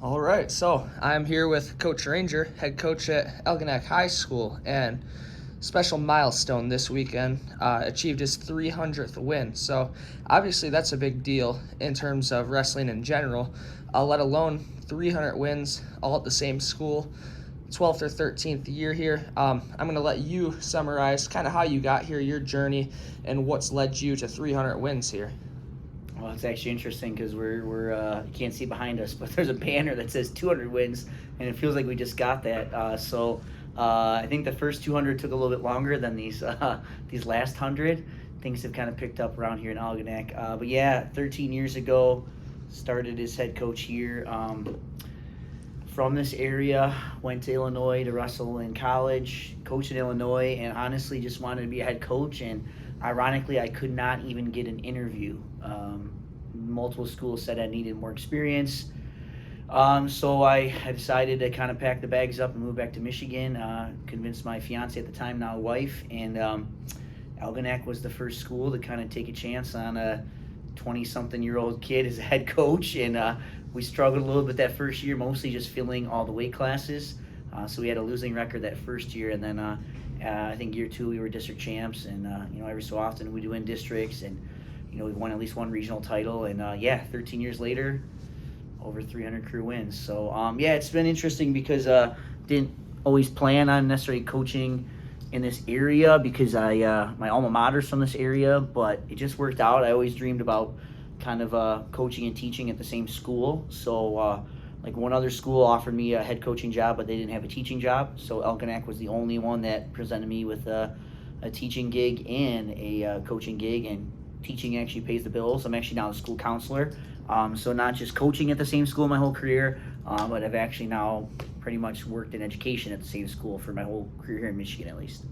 All right, so I'm here with Coach Ranger, head coach at Algonac High School, and special milestone this weekend, achieved his 300th win. So obviously that's a big deal in terms of wrestling in general, let alone 300 wins all at the same school. 12th or 13th year here. I'm going to let you summarize kind of how you got here, your journey, and what's led you to 300 wins here. Well, it's actually interesting because you can't see behind us, but there's a banner that says 200 wins, and it feels like we just got that. I think the first 200 took a little bit longer than these these last 100. Things have kind of picked up around here in Algonac. But yeah, 13 years ago, started as head coach here. From this area, went to Illinois to wrestle in college, coached in Illinois, and honestly just wanted to be a head coach. And ironically, I could not even get an interview. Multiple schools said I needed more experience. So I decided to kind of pack the bags up and move back to Michigan. Convinced my fiance at the time, now wife, and Algonac was the first school to kind of take a chance on a 20-something-year-old kid as a head coach. And we struggled a little bit that first year, mostly just filling all the weight classes. So we had a losing record that first year, and then I think year two we were district champs, and every so often we do win districts, and we've won at least one regional title, and 13 years later, over 300 career wins. So it's been interesting because didn't always plan on necessarily coaching in this area because my alma mater's from this area, but it just worked out. I always dreamed about kind of coaching and teaching at the same school. So like one other school offered me a head coaching job, but they didn't have a teaching job. So Algonac was the only one that presented me with a teaching gig and a coaching gig, and teaching actually pays the bills. I'm actually now a school counselor. So not just coaching at the same school my whole career, but I've actually now pretty much worked in education at the same school for my whole career here in Michigan at least.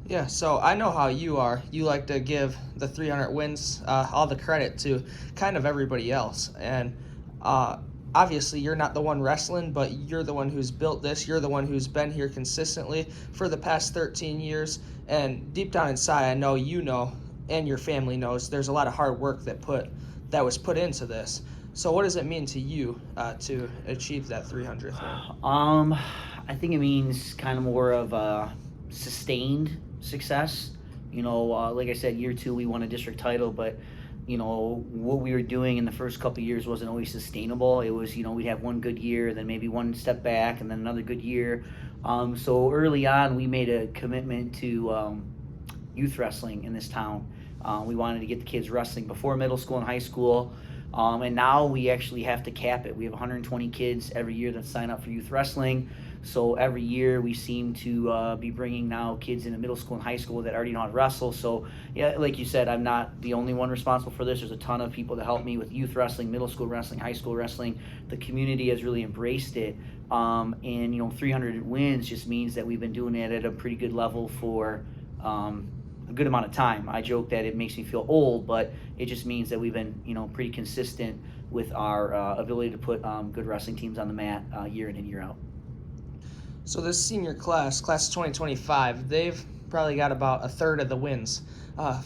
Yeah, so I know how you are. You like to give the 300 wins all the credit to kind of everybody else. And obviously, you're not the one wrestling, but you're the one who's built this. You're the one who's been here consistently for the past 13 years. And deep down inside, I know you know, and your family knows, there's a lot of hard work that was put into this. So what does it mean to you to achieve that 300th win? I think it means kind of more of a sustained success. Like I said, year two we won a district title, but what we were doing in the first couple of years wasn't always sustainable. It was, we'd have one good year, then maybe one step back, and then another good year. So early on, we made a commitment to youth wrestling in this town. We wanted to get the kids wrestling before middle school and high school. And now we actually have to cap it. We have 120 kids every year that sign up for youth wrestling. So every year we seem to be bringing now kids into middle school and high school that already know how to wrestle. So yeah, like you said, I'm not the only one responsible for this. There's a ton of people that help me with youth wrestling, middle school wrestling, high school wrestling. The community has really embraced it. And 300 wins just means that we've been doing it at a pretty good level for a good amount of time. I joke that it makes me feel old, but it just means that we've been pretty consistent with our ability to put good wrestling teams on the mat year in and year out. So this senior class of 2025, they've probably got about a third of the wins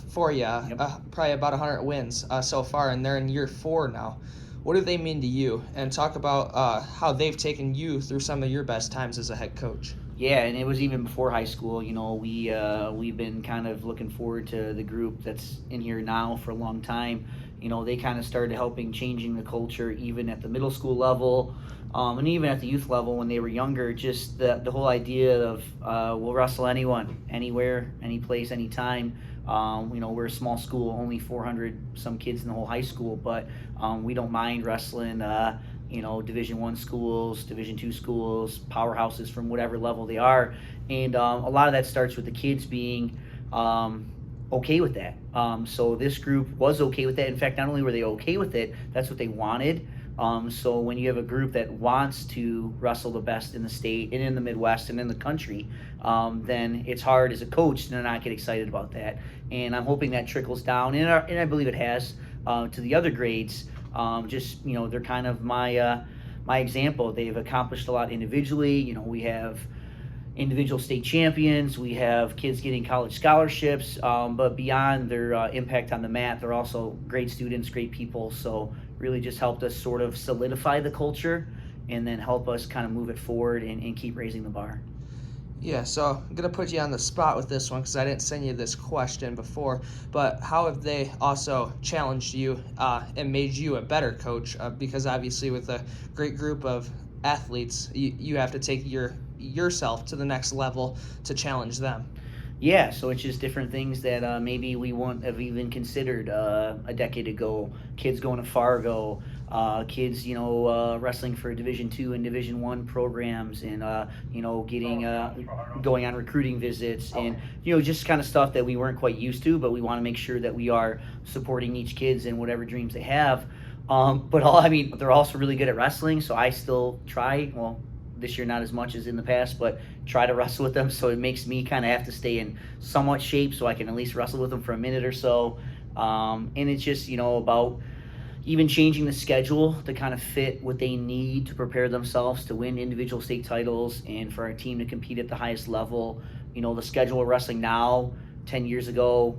for you, Yep. Probably about 100 wins so far, and they're in year 4 now. What do they mean to you? And talk about how they've taken you through some of your best times as a head coach. Yeah, and it was even before high school. We've been kind of looking forward to the group that's in here now for a long time. They kind of started helping changing the culture even at the middle school level, and even at the youth level when they were younger. Just the whole idea of we'll wrestle anyone, anywhere, any place, anytime. We're a small school, only 400 some kids in the whole high school, but we don't mind wrestling. Division I schools, Division II schools, powerhouses from whatever level they are. And a lot of that starts with the kids being okay with that. So this group was okay with that. In fact, not only were they okay with it, that's what they wanted. So when you have a group that wants to wrestle the best in the state and in the Midwest and in the country, then it's hard as a coach to not get excited about that. And I'm hoping that trickles down, and I believe it has, to the other grades. They're kind of my example. They've accomplished a lot individually. We have individual state champions. We have kids getting college scholarships. But beyond their impact on the mat, they're also great students, great people. So really just helped us sort of solidify the culture and then help us kind of move it forward and keep raising the bar. Yeah, so I'm gonna put you on the spot with this one because I didn't send you this question before. But how have they also challenged you and made you a better coach? Because obviously, with a great group of athletes, you have to take yourself to the next level to challenge them. Yeah, so it's just different things that maybe we wouldn't have even considered a decade ago. Kids going to Fargo, kids, wrestling for Division II and Division I programs, and getting going on recruiting visits, and just kind of stuff that we weren't quite used to. But we want to make sure that we are supporting each kids in whatever dreams they have. They're also really good at wrestling, so I still try. Well, this year not as much as in the past, but try to wrestle with them. So it makes me kind of have to stay in somewhat shape so I can at least wrestle with them for a minute or so. And it's just, about even changing the schedule to kind of fit what they need to prepare themselves to win individual state titles and for our team to compete at the highest level. The schedule of wrestling now, 10 years ago,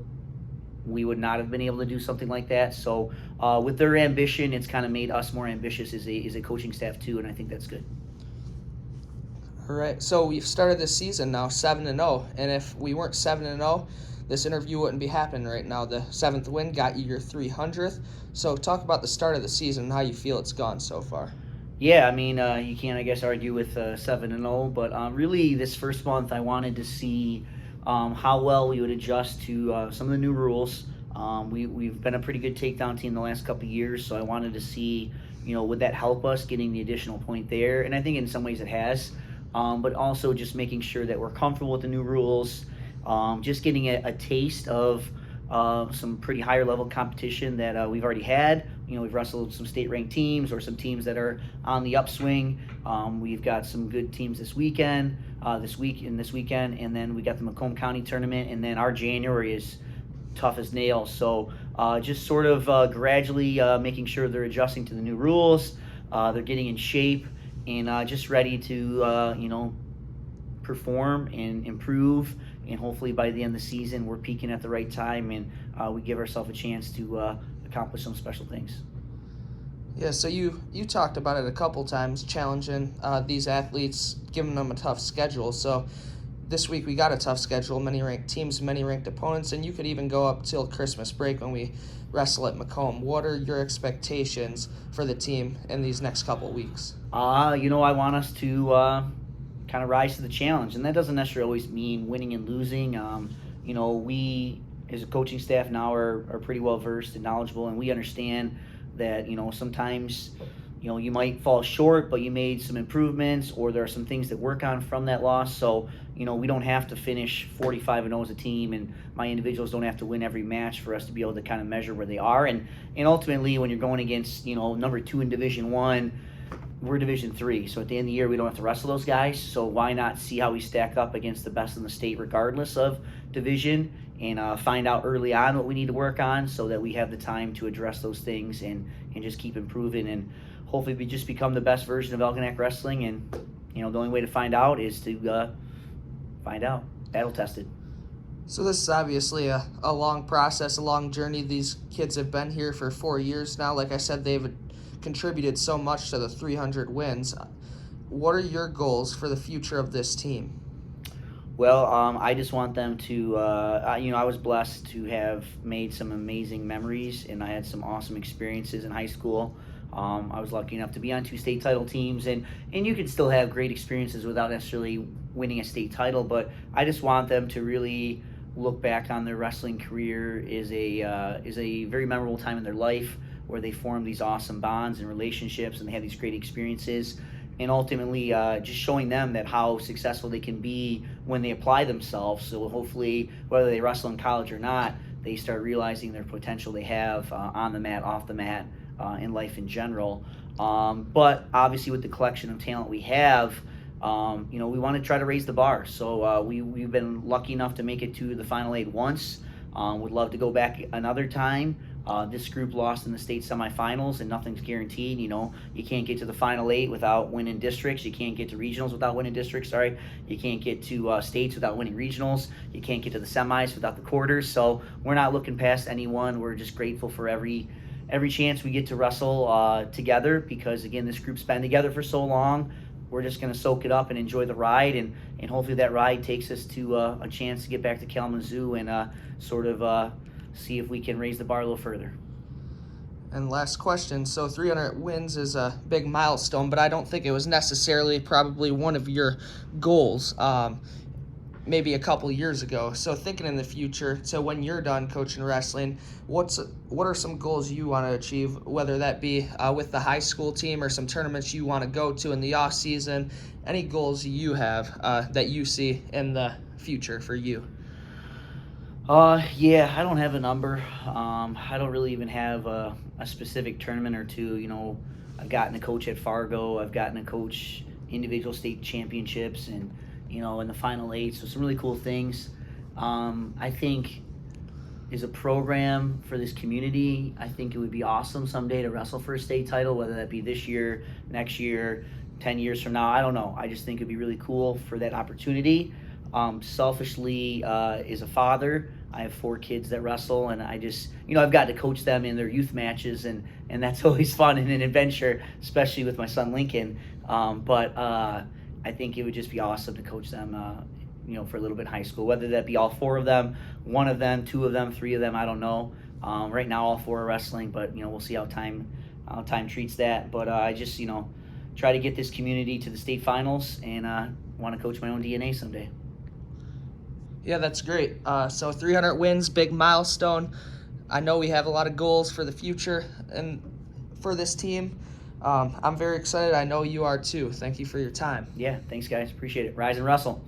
we would not have been able to do something like that. So with their ambition, it's kind of made us more ambitious as a coaching staff too, and I think that's good. All right, so we've started this season now 7-0, and if we weren't 7-0, this interview wouldn't be happening right now. The 7th win got you your 300th. So talk about the start of the season and how you feel it's gone so far. Yeah, you can't, I guess, argue with 7-0, but really this first month I wanted to see how well we would adjust to some of the new rules. We've been a pretty good takedown team the last couple of years, so I wanted to see, would that help us getting the additional point there? And I think in some ways it has. But also just making sure that we're comfortable with the new rules, just getting a taste of some pretty higher level competition that we've already had. We've wrestled some state ranked teams or some teams that are on the upswing. We've got some good teams this weekend, this weekend, and then we got the Macomb County tournament, and then our January is tough as nails. So just sort of gradually making sure they're adjusting to the new rules, they're getting in shape, and just ready to, perform and improve. And hopefully by the end of the season, we're peaking at the right time and we give ourselves a chance to accomplish some special things. Yeah, so you talked about it a couple times, challenging these athletes, giving them a tough schedule. So this week we got a tough schedule, many ranked teams, many ranked opponents, and you could even go up till Christmas break when we wrestle at Macomb. What are your expectations for the team in these next couple weeks? I want us to kind of rise to the challenge, and that doesn't necessarily always mean winning and losing. We as a coaching staff now are pretty well versed and knowledgeable, and we understand that sometimes you might fall short, but you made some improvements, or there are some things that work on from that loss. So we don't have to finish 45-0 as a team, and my individuals don't have to win every match for us to be able to kind of measure where they are. And ultimately, when you're going against number 2 in Division I, we're Division III, so at the end of the year we don't have to wrestle those guys. So why not see how we stack up against the best in the state, regardless of division, and find out early on what we need to work on, so that we have the time to address those things and just keep improving, and hopefully we just become the best version of Algonac wrestling. And the only way to find out is to find out, battle tested. So this is obviously a long process, a long journey. These kids have been here for 4 years now. Like I said, they've contributed so much to the 300 wins. What are your goals for the future of this team? Well, I just want them to, I was blessed to have made some amazing memories, and I had some awesome experiences in high school. I was lucky enough to be on 2 state title teams, and you can still have great experiences without necessarily winning a state title, but I just want them to really look back on their wrestling career as a very memorable time in their life, where they formed these awesome bonds and relationships, and they had these great experiences, and ultimately just showing them that how successful they can be when they apply themselves. So hopefully, whether they wrestle in college or not, they start realizing their potential they have on the mat, off the mat, in life in general. But obviously with the collection of talent we have, we want to try to raise the bar. So we've been lucky enough to make it to the Final 8 once. Would love to go back another time. This group lost in the state semifinals, and nothing's guaranteed. You can't get to the Final 8 without winning districts. You can't get to regionals without winning districts. You can't get to states without winning regionals. You can't get to the semis without the quarters. So we're not looking past anyone. We're just grateful for every every chance we get to wrestle together, because again, this group's been together for so long. We're just going to soak it up and enjoy the ride, and hopefully that ride takes us to a chance to get back to Kalamazoo and sort of see if we can raise the bar a little further. And last question. So 300 wins is a big milestone, but I don't think it was necessarily probably one of your goals maybe a couple years ago. So thinking in the future, so when you're done coaching wrestling, what are some goals you want to achieve, whether that be with the high school team or some tournaments you want to go to in the off season? Any goals you have that you see in the future for you? Yeah, I don't have a number. I don't really even have a specific tournament or two. I've gotten to coach at Fargo. I've gotten to coach individual state championships and, in the Final Eight. So some really cool things. I think as a program for this community, I think it would be awesome someday to wrestle for a state title, whether that be this year, next year, 10 years from now. I don't know. I just think it'd be really cool for that opportunity. Selfishly, as a father, I have 4 kids that wrestle, and I just, I've got to coach them in their youth matches, and that's always fun and an adventure, especially with my son Lincoln. But I think it would just be awesome to coach them, for a little bit in high school, whether that be all 4 of them, 1 of them, 2 of them, 3 of them, I don't know. Right now, all 4 are wrestling, but, we'll see how time treats that. But I just, try to get this community to the state finals and want to coach my own DNA someday. Yeah, that's great. So 300 wins, big milestone. I know we have a lot of goals for the future and for this team. I'm very excited. I know you are too. Thank you for your time. Yeah, thanks, guys. Appreciate it. Rise and wrestle.